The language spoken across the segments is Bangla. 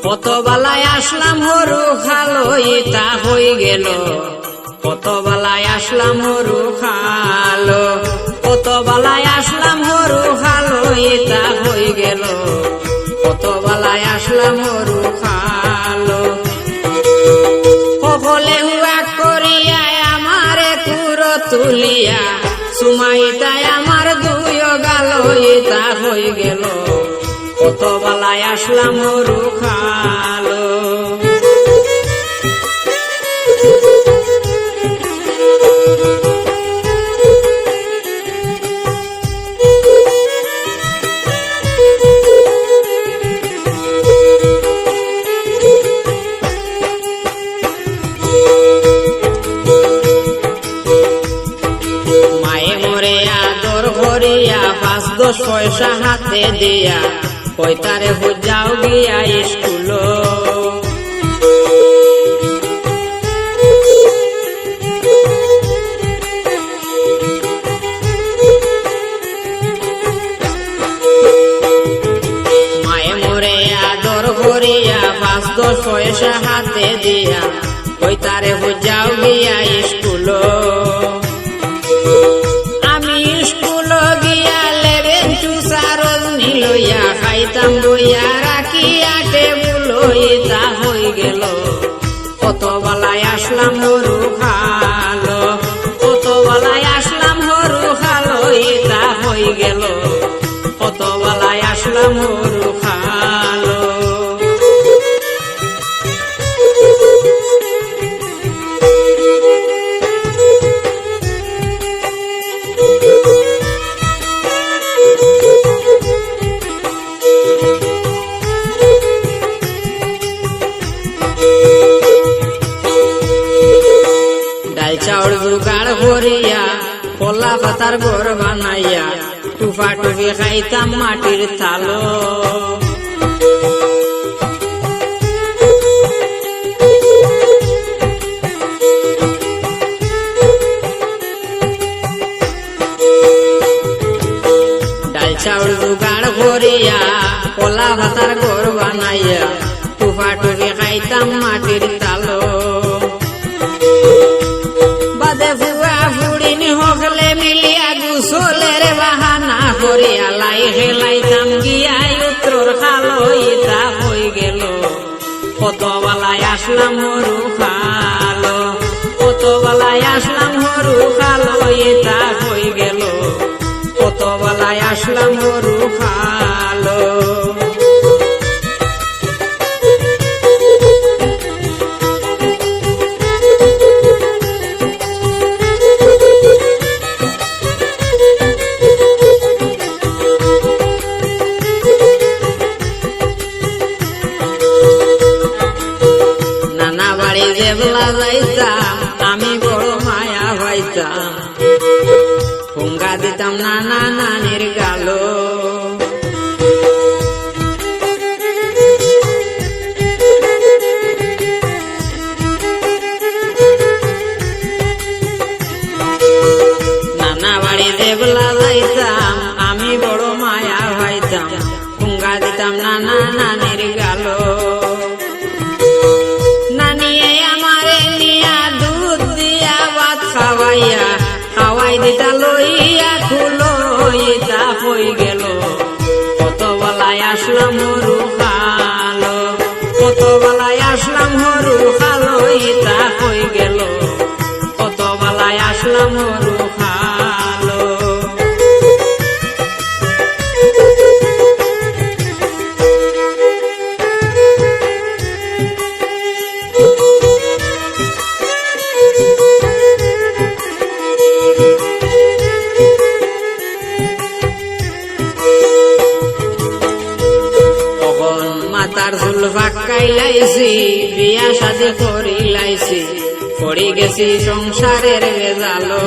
কত বেলায় আসলাম হরু খালো ইতা হয়ে গেল, কত বেলায় আসলাম হরু খালো, কত বেলায় আসলাম হরু খালো ইতা হয়ে গেল, কত বেলায় আসলাম হরু খালো। সকলে হুয়া করিয়া আমারে কুরো তুলিয়া, সুমাইটায় আমার দুইও গাল ইতা হয়ে গেল, কত বেলায় আসলাম হরু খালো। মায়ে মরে আদর করিয়া ৫-১০ পয়সা হাতে দিয়া, কইতারে হুজাও গিয়া স্কুল। মায়ে মরে আদর করিয়া ৫-১০ পয়সা হাতে দিয়া, কইতারে হুজাও গিয়া স্কুল। আমি স্কুল গিয়া 11 টুসারজ নিলইয়া, খাইতাম বইয়া রাখিয়া টেবুল ইতা হয়ে গেল, কত বেলায় আসলাম হরু খালো, কত বেলায় আসলাম হরু খালো ইতা হয়ে গেল, কত বেলায় আসলাম হরু খালো। ডাল চাউল জোগাড় করিয়া, কলা পাতার ঘর বানাইয়া, টুফা টুফি খাইতাম মাটির থালো। ডাল চাউল জোগাড় করিয়া, কলা পাতার ঘর বানাইয়া, টুফা টুফি খাইতাম মাটির থালো। বাদে ফুয়া ফুড়িনি হকলে মিলিয়া গুসলের বাহানা করিয়া, লাই খেলাইতাম গিয়া উত্তর খালো ইতা হয়ে গেল, কত বেলায় আসলাম হরু খালো, কত বেলায় আসলাম হরু খালো ইতা হয়ে গেল, কত বেলায় আসলাম হরু খালো। নানা বাড়ি যেবলা যাইতাম আমি বড় মায়া হইতাম, হুঙ্গা দিতাম নানা নানির গালো। নানা বাড়ি যেবলা যাইতাম আমি বড় মায়া হইতাম, হুঙ্গা দিতাম নানা নানির গালো। নানিয়ে আমারে নিয়া দুধ দিয়া ভাত খাওয়াইয়া, খাওয়াই দিতা লইয়া খুলো ইতা হয়ে গেল, কত বেলায় আসলাম হরু খালো, কত বেলায় আসলাম হরু খালো ইতা হয়ে গেল, কত বেলায় আসলাম হরু খালো। মাতার চুল পাকাই লাইছি, বিয়া শাদি করি লাইছি, পড়ি গেছি সংসারের বেজালো।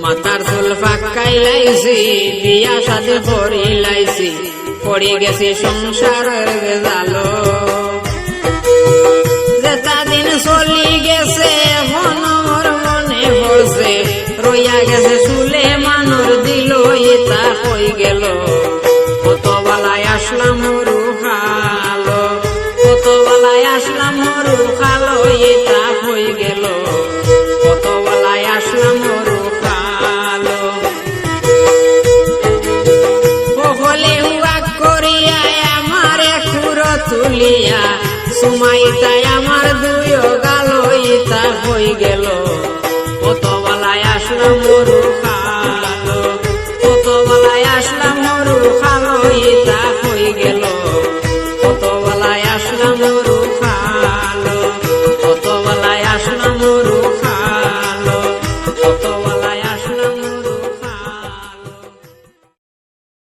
মাতার চুল পাকাই লাইছি, বিয়া শাদি করি লাইছি, পড়ি গেছি সংসারের বেজালো। যেটা দিন চলি গেছে আসলাম মরু খালো, কত বেলায় আসলাম মরু খালো, এটা হয়ে গেল কত বেলায় আসলাম মরু খালো। বলে হুয়া করিয়া আমার খুর তুলিয়া, সুমাইটাই আমার দুই গালো, এটা হয়ে গেল কত বেলায় আসলাম মরু